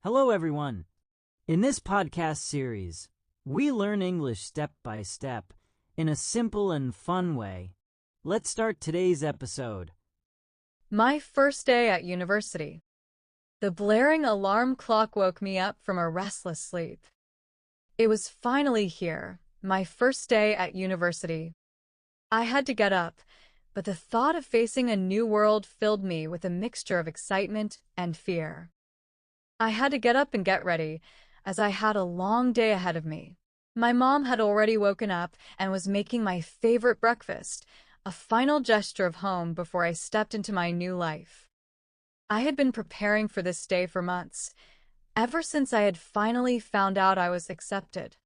Hello, everyone. In this podcast series, we learn English step by step in a simple and fun way. Let's start today's episode. My first day at university. The blaring alarm clock woke me up from a restless sleep. It was finally here, my first day at university. I had to get up, but the thought of facing a new world filled me with a mixture of excitement and fear. I had to get up and get ready, as I had a long day ahead of me. My mom had already woken up and was making my favorite breakfast, a final gesture of home before I stepped into my new life. I had been preparing for this day for months, ever since I had finally found out I was accepted.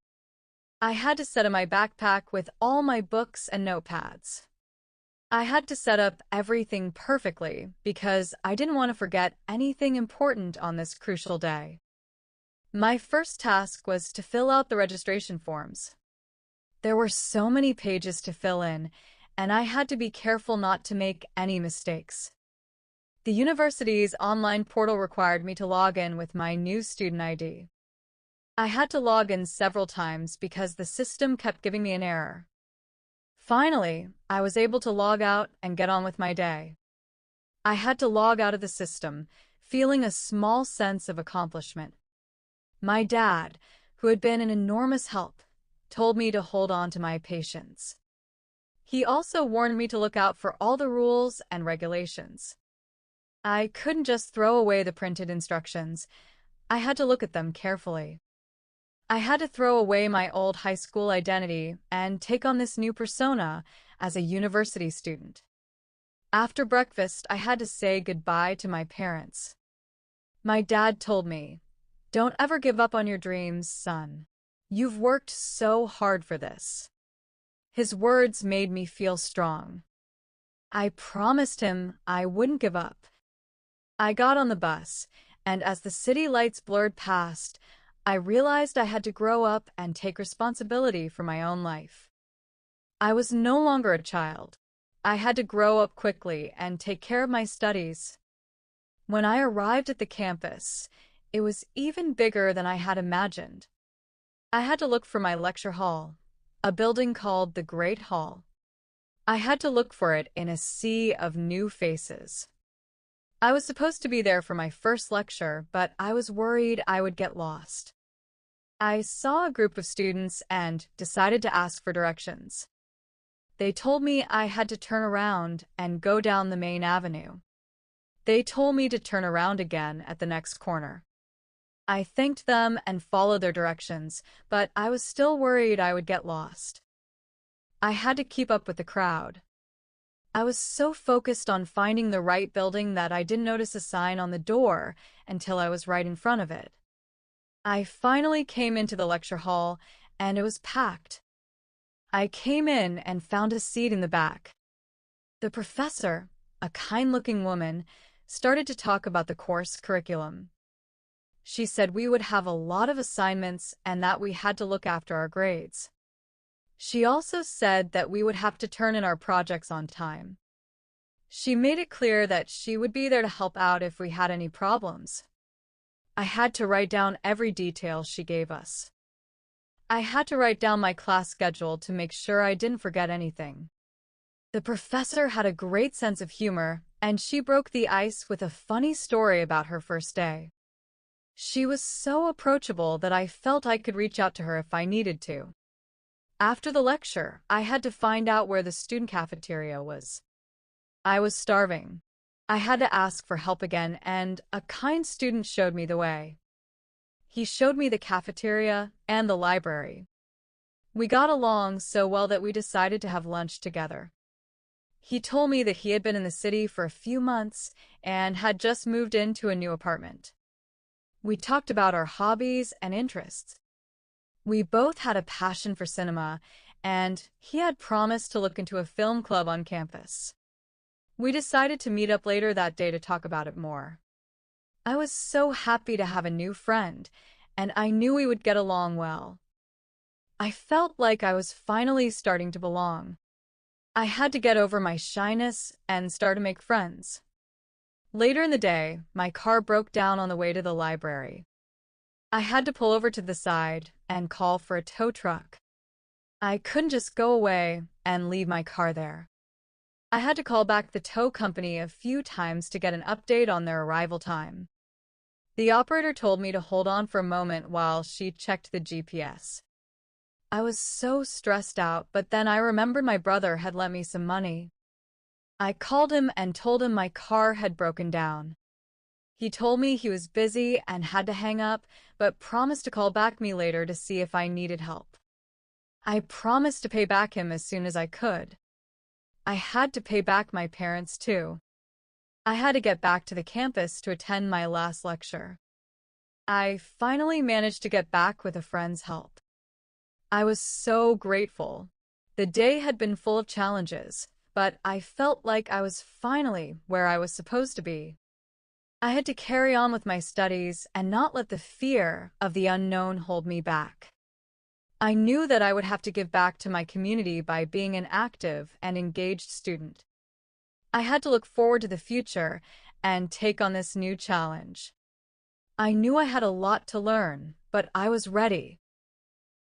I had to set up my backpack with all my books and notepads. I had to set up everything perfectly because I didn't want to forget anything important on this crucial day. My first task was to fill out the registration forms. There were so many pages to fill in, and I had to be careful not to make any mistakes. The university's online portal required me to log in with my new student ID. I had to log in several times because the system kept giving me an error. Finally, I was able to log out and get on with my day. I had to log out of the system, feeling a small sense of accomplishment. My dad, who had been an enormous help, told me to hold on to my patience. He also warned me to look out for all the rules and regulations. I couldn't just throw away the printed instructions. I had to look at them carefully. I had to throw away my old high school identity and take on this new persona as a university student. After breakfast, I had to say goodbye to my parents. My dad told me, "Don't ever give up on your dreams, son. You've worked so hard for this." His words made me feel strong. I promised him I wouldn't give up. I got on the bus, and as the city lights blurred past, I realized I had to grow up and take responsibility for my own life. I was no longer a child. I had to grow up quickly and take care of my studies. When I arrived at the campus, it was even bigger than I had imagined. I had to look for my lecture hall, a building called the Great Hall. I had to look for it in a sea of new faces. I was supposed to be there for my first lecture, but I was worried I would get lost. I saw a group of students and decided to ask for directions. They told me I had to turn around and go down the main avenue. They told me to turn around again at the next corner. I thanked them and followed their directions, but I was still worried I would get lost. I had to keep up with the crowd. I was so focused on finding the right building that I didn't notice a sign on the door until I was right in front of it. I finally came into the lecture hall, and it was packed. I came in and found a seat in the back. The professor, a kind-looking woman, started to talk about the course curriculum. She said we would have a lot of assignments and that we had to look after our grades. She also said that we would have to turn in our projects on time. She made it clear that she would be there to help out if we had any problems. I had to write down every detail she gave us. I had to write down my class schedule to make sure I didn't forget anything. The professor had a great sense of humor, and she broke the ice with a funny story about her first day. She was so approachable that I felt I could reach out to her if I needed to. After the lecture, I had to find out where the student cafeteria was. I was starving. I had to ask for help again, and a kind student showed me the way. He showed me the cafeteria and the library. We got along so well that we decided to have lunch together. He told me that he had been in the city for a few months and had just moved into a new apartment. We talked about our hobbies and interests. We both had a passion for cinema, and he had promised to look into a film club on campus. We decided to meet up later that day to talk about it more. I was so happy to have a new friend, and I knew we would get along well. I felt like I was finally starting to belong. I had to get over my shyness and start to make friends. Later in the day, my car broke down on the way to the library. I had to pull over to the side and call for a tow truck. I couldn't just go away and leave my car there. I had to call back the tow company a few times to get an update on their arrival time. The operator told me to hold on for a moment while she checked the GPS. I was so stressed out, but then I remembered my brother had lent me some money. I called him and told him my car had broken down. He told me he was busy and had to hang up, but promised to call back me later to see if I needed help. I promised to pay back him as soon as I could. I had to pay back my parents too. I had to get back to the campus to attend my last lecture. I finally managed to get back with a friend's help. I was so grateful. The day had been full of challenges, but I felt like I was finally where I was supposed to be. I had to carry on with my studies and not let the fear of the unknown hold me back. I knew that I would have to give back to my community by being an active and engaged student. I had to look forward to the future and take on this new challenge. I knew I had a lot to learn, but I was ready.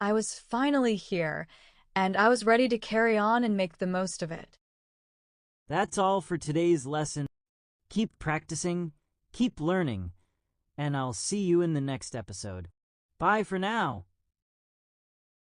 I was finally here, and I was ready to carry on and make the most of it. That's all for today's lesson. Keep practicing, keep learning, and I'll see you in the next episode. Bye for now.